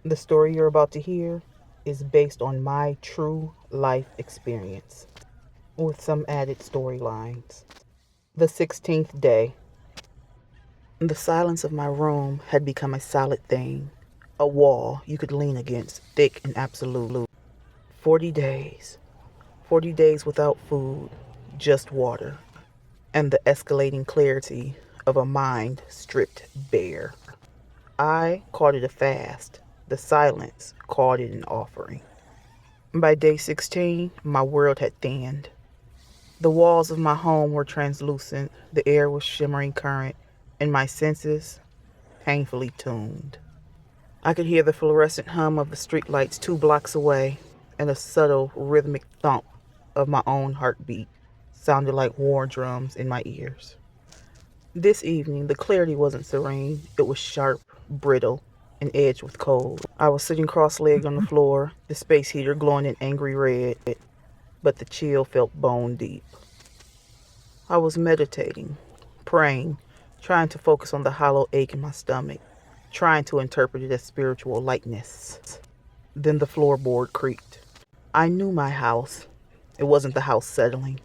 The story you're about to hear is based on my true life experience with some added storylines. The 16th day. The silence of my room had become a solid thing, a wall you could lean against, thick and absolute. 40 days. 40 days without food, just water, and the escalating clarity of a mind stripped bare. I called it a fast. The silence called it an offering. By day 16, my world had thinned. The walls of my home were translucent, the air was shimmering current, and my senses painfully tuned. I could hear the fluorescent hum of the streetlights 2 blocks away, and a subtle rhythmic thump of my own heartbeat sounded like war drums in my ears. This evening, the clarity wasn't serene. It was sharp, brittle, and edged with cold. I was sitting cross-legged on the floor, the space heater glowing in angry red, but the chill felt bone deep. I was meditating, praying, trying to focus on the hollow ache in my stomach, trying to interpret it as spiritual lightness. Then the floorboard creaked. I knew my house. It wasn't the house settling.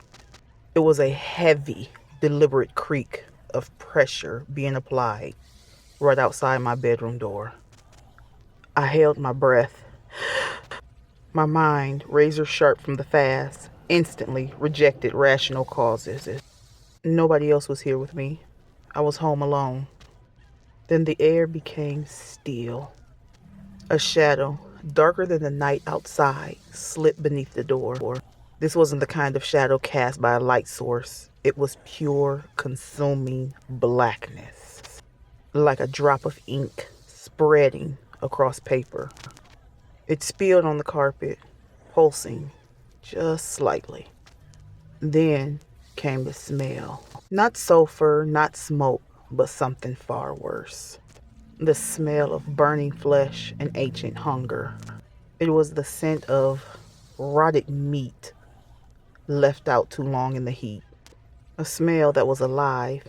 It was a heavy, deliberate creak of pressure being applied right outside my bedroom door. I held my breath. My mind, razor sharp from the fast, instantly rejected rational causes. Nobody else was here with me. I was home alone. Then the air became still. A shadow, darker than the night outside, slipped beneath the door. This wasn't the kind of shadow cast by a light source. It was pure, consuming blackness, like a drop of ink spreading across paper. It spilled on the carpet, pulsing just slightly. Then came the smell. Not sulfur, not smoke, but something far worse. The smell of burning flesh and ancient hunger. It was the scent of rotted meat left out too long in the heat. A smell that was alive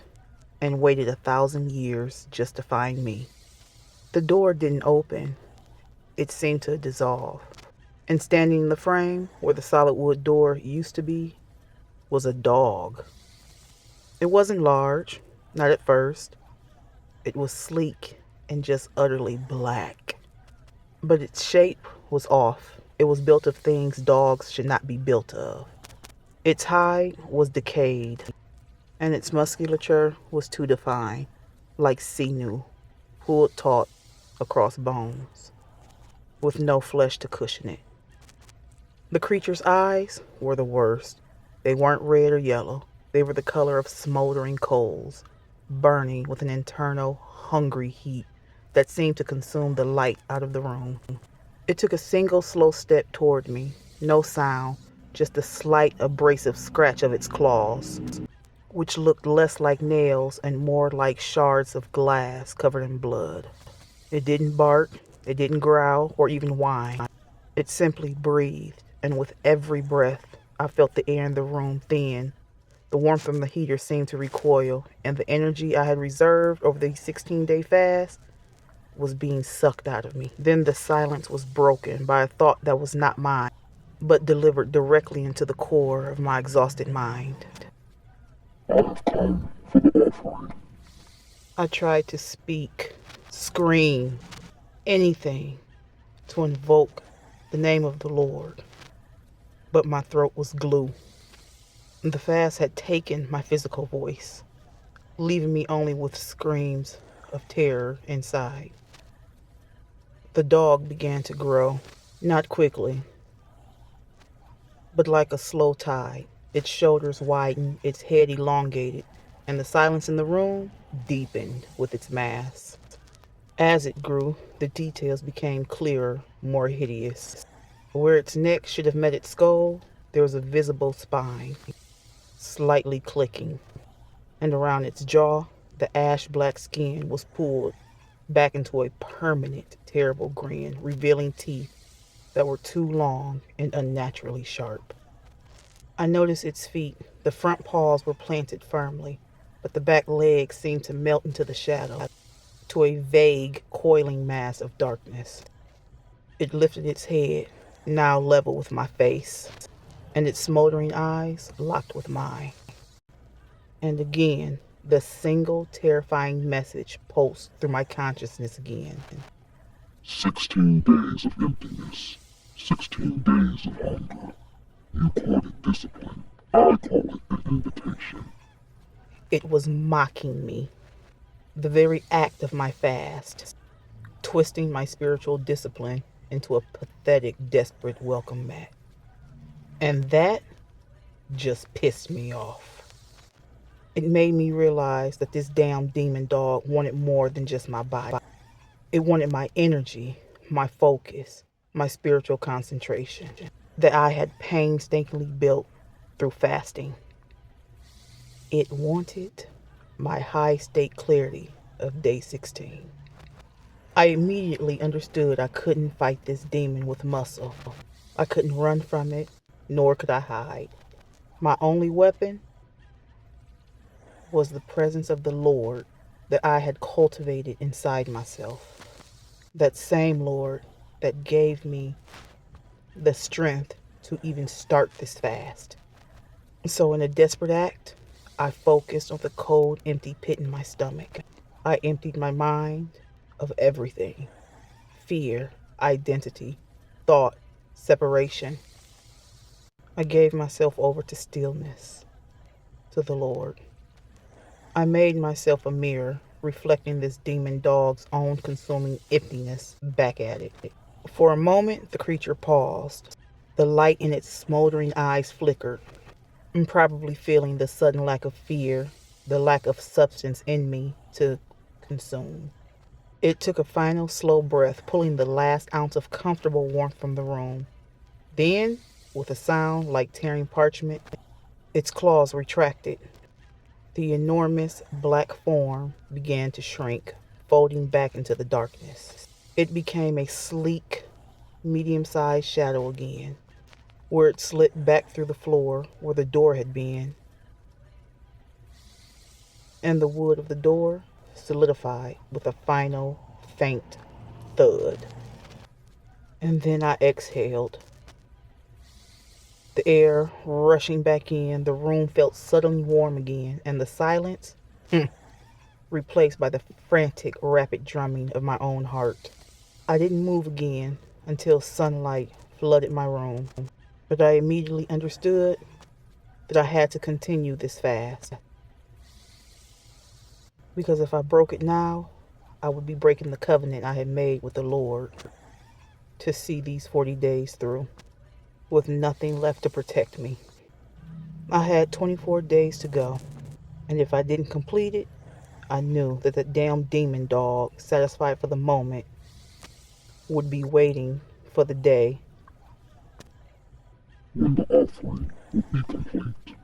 and waited 1,000 years just to find me. The door didn't open. It seemed to dissolve. And standing in the frame where the solid wood door used to be was a dog. It wasn't large, not at first. It was sleek and just utterly black. But its shape was off. It was built of things dogs should not be built of. Its hide was decayed, and its musculature was too defined, like sinew, pulled taut across bones, with no flesh to cushion it. The creature's eyes were the worst. They weren't red or yellow. They were the color of smoldering coals, burning with an internal, hungry heat that seemed to consume the light out of the room. It took a single slow step toward me, no sound, just a slight abrasive scratch of its claws, which looked less like nails and more like shards of glass covered in blood. It didn't bark, it didn't growl or even whine. It simply breathed, and with every breath, I felt the air in the room thin. The warmth from the heater seemed to recoil, and the energy I had reserved over the 16-day fast was being sucked out of me. Then the silence was broken by a thought that was not mine, but delivered directly into the core of my exhausted mind. I tried to speak, scream, anything to invoke the name of the Lord, but my throat was glue. The fast had taken my physical voice, leaving me only with screams of terror inside. The dog began to grow, not quickly, but like a slow tide. Its shoulders widened, its head elongated, and the silence in the room deepened with its mass. As it grew, the details became clearer, more hideous. Where its neck should have met its skull, there was a visible spine, slightly clicking, and around its jaw, the ash black skin was pulled back into a permanent, terrible grin, revealing teeth that were too long and unnaturally sharp. I noticed its feet. The front paws were planted firmly, but the back legs seemed to melt into the shadow, to a vague, coiling mass of darkness. It lifted its head, now level with my face, and its smoldering eyes locked with mine. And again, the single terrifying message pulsed through my consciousness again. 16 days of emptiness. 16 days of hunger. You call it discipline. I call it an invitation. It was mocking me, the very act of my fast, twisting my spiritual discipline into a pathetic, desperate welcome mat. And that just pissed me off. It made me realize that this damn demon dog wanted more than just my body. It wanted my energy, my focus, my spiritual concentration that I had painstakingly built through fasting. It wanted my high state clarity of day 16. I immediately understood I couldn't fight this demon with muscle. I couldn't run from it, nor could I hide. My only weapon was the presence of the Lord that I had cultivated inside myself. That same Lord that gave me the strength to even start this fast. So, in a desperate act, I focused on the cold, empty pit in my stomach. I emptied my mind of everything: fear, identity, thought, separation. I gave myself over to stillness, to the Lord. I made myself a mirror, reflecting this demon dog's own consuming emptiness back at it. For a moment, the creature paused. The light in its smoldering eyes flickered. I'm probably feeling the sudden lack of fear, the lack of substance in me to consume. It took a final slow breath, pulling the last ounce of comfortable warmth from the room. Then, with a sound like tearing parchment, its claws retracted. The enormous black form began to shrink, folding back into the darkness. It became a sleek, medium-sized shadow again, where it slipped back through the floor where the door had been, and the wood of the door solidified with a final, faint thud. And then I exhaled. The air rushing back in, the room felt suddenly warm again, and the silence, replaced by the frantic, rapid drumming of my own heart. I didn't move again until sunlight flooded my room, but I immediately understood that I had to continue this fast. Because if I broke it now, I would be breaking the covenant I had made with the Lord to see these 40 days through, with nothing left to protect me. I had 24 days to go, and if I didn't complete it, I knew that the damn demon dog, satisfied for the moment, would be waiting for the day when the offering would be complete.